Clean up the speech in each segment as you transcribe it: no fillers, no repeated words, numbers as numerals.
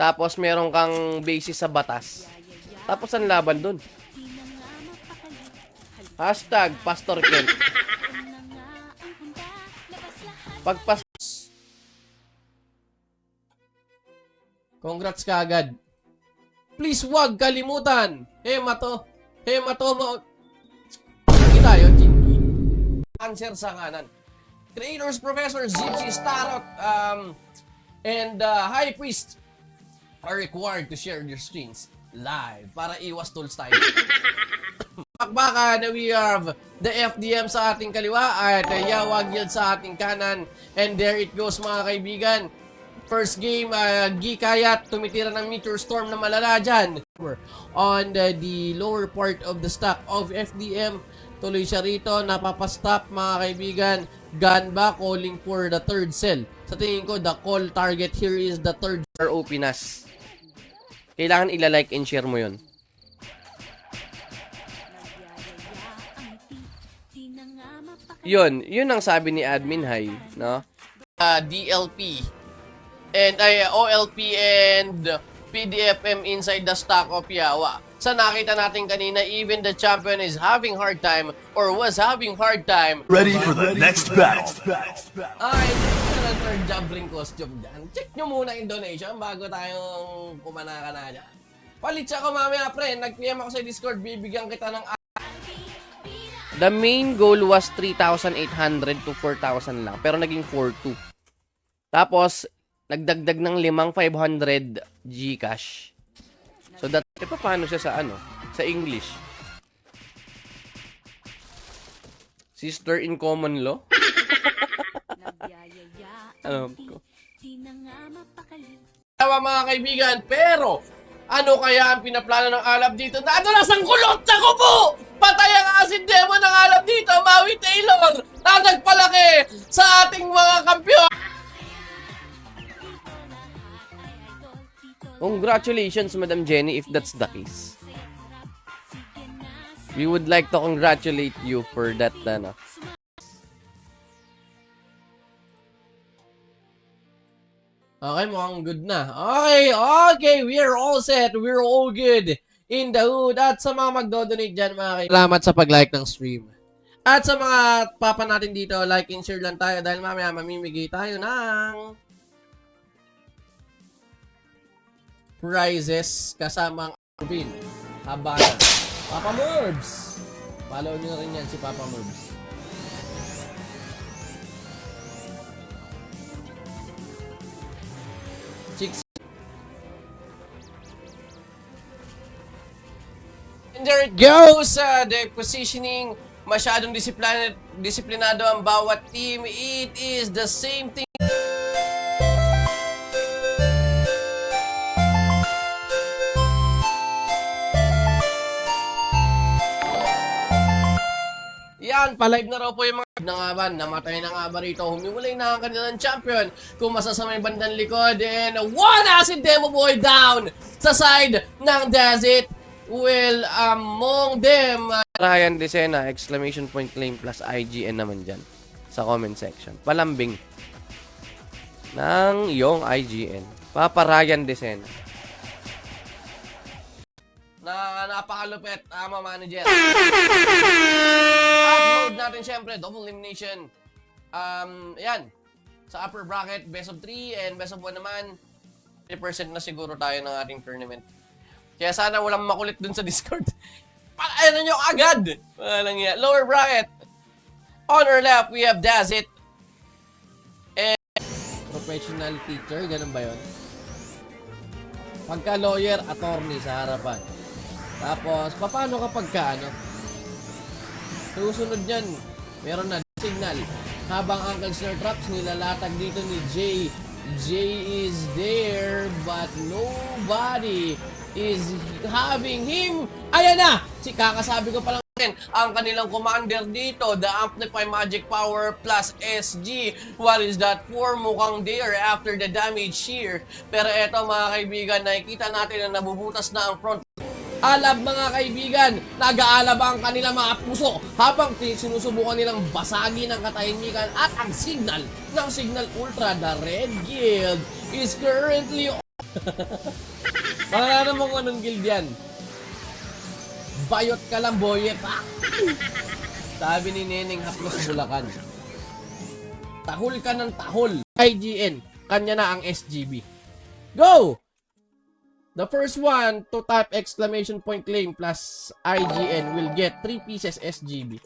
Tapos meron kang basis sa batas. Tapos ang laban dun. Hashtag Pastor Ken. Pagpas... Congrats ka agad. Please wag kalimutan. Hematomo. Hindi tayo, Jinky. Answer sa kanan. Creators, Professor Gypsy, Starot, and High Priest are required to share their screens live para iwas tools tayo. Bakbakan, we have the FDM sa ating kaliwa at Yawag yun sa ating kanan. And there it goes mga kaibigan. First game, Gikayat tumitira ng Meteor Storm na malala dyan. On the lower part of the stack of FDM, tuloy siya rito, napapastop mga kaibigan. Ganba calling for the third cell. Sa tingin ko, the call target here is the third RO Pinas. Kailangan ila-like and share mo yun. Yun ang sabi ni Admin High, no? DLP and OLP and PDFM inside the stock of Yawa. Sa nakita natin kanina, even the champion is having hard time or was having hard time. Ready for the next battle. Ay, ito third jumping costume dyan. Check nyo muna yung donation bago tayong kumanaka na dyan. Palit siya ko mamaya, pre. Nag-PM ako sa Discord, bibigyan kita ng... The main goal was 3,800 to 4,000 lang. Pero naging 4,200. Tapos, nagdagdag ng 5,500 Gcash. So, paano siya sa sa English? Sister in common law? Alam ko. Tawa mga kaibigan, pero ano kaya ang pinaplano ng Alab dito? Nadulas ang kulot na kubo! Patay ang acid demo ng Alab dito, Maui Taylor! Nagpalaki sa ating mga kampiyon! Congratulations, Madam Jenny, if that's the case. We would like to congratulate you for that, Okay, mukhang good na. Okay, we're all set. We're all good in the hood. At sa mga magdodonate dyan, mga kaibigan, salamat sa pag-like ng stream. At sa mga papa natin dito, like and share lang tayo dahil mamaya mamimigay tayo ng prizes kasama ang Arvin, Habana, Papa Murbs. Follow nyo na rin yan si Papa Murbs. Chicks. And there it goes. The positioning, masyadong disiplinado ang bawat team. It is the same thing. Yan, palive na raw po yung mga nangaban. Namatay na nga ba rito? Humiwalay na ang kanilang champion. Kung masasamay bandang likod. And one acid demo boy down sa side ng Desert. Well, among them, Ryan Desena, exclamation point claim plus IGN naman dyan sa comment section. Palambing ng iyong IGN. Papa Ryan Desena. Na napakalupit, manager. At mode natin syempre, double elimination. Ayan. Sa upper bracket, best of 3 and best of 1 naman. 50% na siguro tayo ng ating tournament. Kaya sana walang makulit dun sa Discord. Ano nyo agad? Walang yan. Lower bracket. On our left, we have Dazit. And professional teacher, ganun ba yun? Pagka lawyer, attorney sa harapan. Tapos, paano kapag susunod yan, meron na signal. Habang Uncle Snare Traps, nilalatag dito ni Jay. Jay is there, but nobody is having him. Ayan na! Kakasabi ko pa lang ang kanilang commander dito, the Amplify Magic Power plus SG. What is that for? Mukhang there after the damage here. Pero eto mga kaibigan, nakikita natin na nabubutas na ang front. Alab mga kaibigan, nag-aalab ang kanilang mga puso habang sinusubukan nilang basagin ang katahimikan at ang signal ng Signal Ultra. The Red Guild is currently Makalanan mo kung anong guild yan. Bayot ka lang, boyet. Sabi ni Neneng Haplos Bulacan. Tahol ka ng tahol. IGN, kanya na ang SGB. Go! The first one to type exclamation point claim plus IGN will get 3 pieces SGB.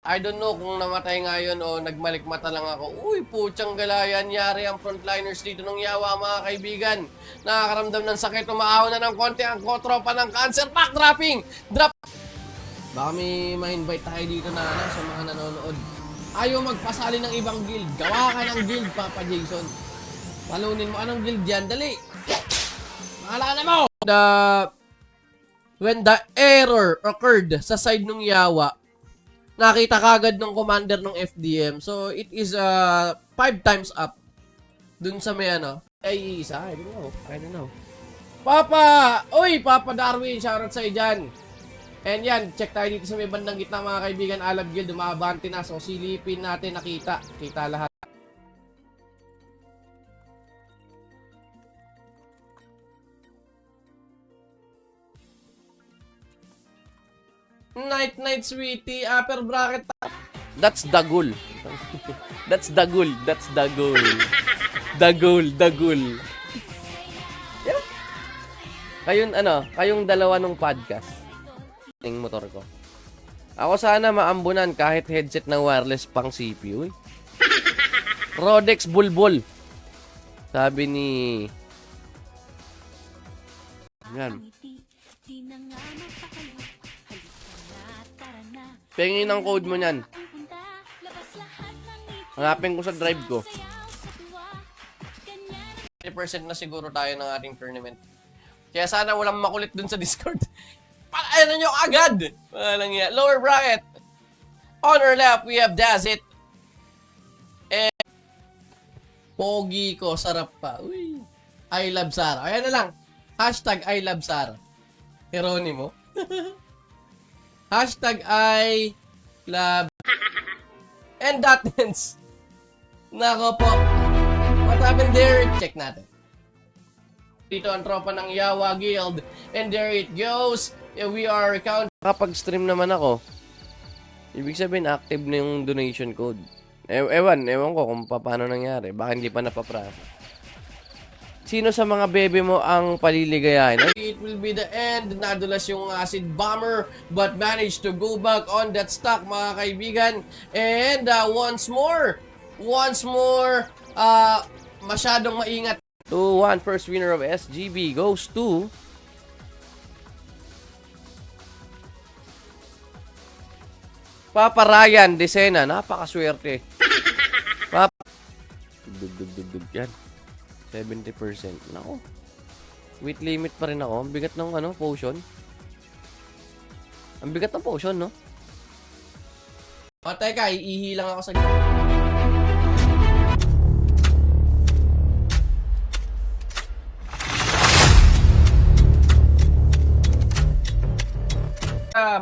I don't know kung namatay nga yun o nagmalikmata lang ako. Uy, putyang galayan, yari ang frontliners dito ng yawa, mga kaibigan. Nakakaramdam ng sakit, umaaw na ng konti ang tropa ng cancer. Backdropping! Drop! Baka may ma-invite tayo dito na sa mga nanonood. Ayaw magpasali ng ibang guild. Gawa ka ng guild, Papa Jason. Talunin mo anong guild yan. Dali! Maalala mo! When the error occurred sa side ng yawa, nakita kagad ng commander ng FDM. So, it is 5 times up. Dun sa may ano. Ay, isa. I don't know. Papa! Uy, Papa Darwin. Shoutout sa'yo dyan. And yan, check tayo dito sa may bandang gitna, mga kaibigan. Alab Guild, umabante na. So, silipin natin, nakita. Kita lahat. Night, sweetie. Upper bracket. That's the goal. That's the goal. That's the goal. The goal. Yeah. Kayong dalawa nung podcast. Yung motor ko. Ako sana maambunan kahit headset ng wireless pang CPU. Rodex Bulbul. Sabi ni... Yan. Pengin ang code mo niyan. Hanapin ko sa drive ko. 30% na siguro tayo ng ating tournament. Kaya sana walang makulit dun sa Discord. Ano nyo agad? Walang yan. Lower bracket. On our left, we have Dazit. And Pogi ko, sarap pa. Uy. I love Sara. Ayan na lang. Hashtag I love Sara. Heronimo. Hashtag I love. And that ends. Nako po. What happened there? Check natin. Dito ang tropa ng Yawa Guild. And there it goes. We are counting. Kapag stream naman ako, ibig sabihin active na yung donation code. Ewan ko kung paano nangyari. Baka hindi pa napaprasa. Sino sa mga bebe mo ang paliligayahin? It will be the end. Nadulas yung acid bomber but managed to go back on that stock, mga kaibigan. And once more, masyadong maingat. 2-1, first winner of SGB goes to Papa Ryan Desena. Napakaswerte. Dug yan. 70%. Nako. Weight limit pa rin ako. Ang bigat ng potion. Ang bigat ng potion, no? O, teka. Iihi lang ako sa...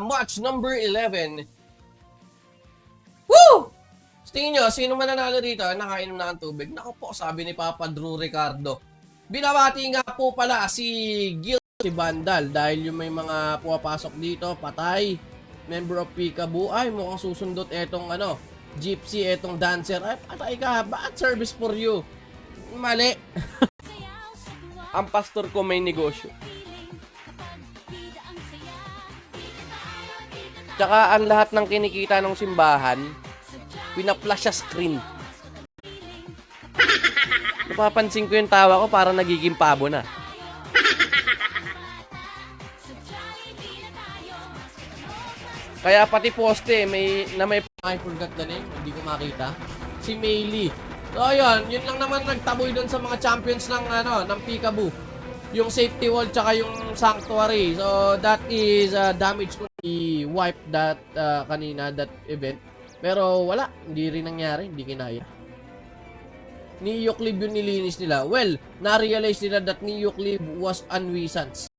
Match number 11. Woo! Tingin nyo, sino man nanalo dito, nakainom na ang tubig. Naku po, sabi ni Papa Drew Ricardo. Binabati nga po pala si Gil, si Vandal, dahil yung may mga pumapasok dito, patay. Member of Peekaboo, ay mukhang susundot etong Gypsy, etong dancer. Ay, patay ka, bad service for you. Mali. Ang pastor ko may negosyo. Tsaka ang lahat ng kinikita ng simbahan, pina-flash sa screen. Napapansin ko yung tawa ko, parang nagiging pabo na. Kaya pati poste, I forgot the name, hindi ko makita. Si Meili. So ayun, yun lang naman nagtaboy doon sa mga champions ng Peekaboo. Yung safety wall tsaka yung sanctuary. So that is damage ko. I-wipe that kanina, that event. Pero wala, hindi rin nangyari, hindi kinaya. Ni Euclid yung nilinis nila. Well, na-realize nila that ni Euclid was unwisance.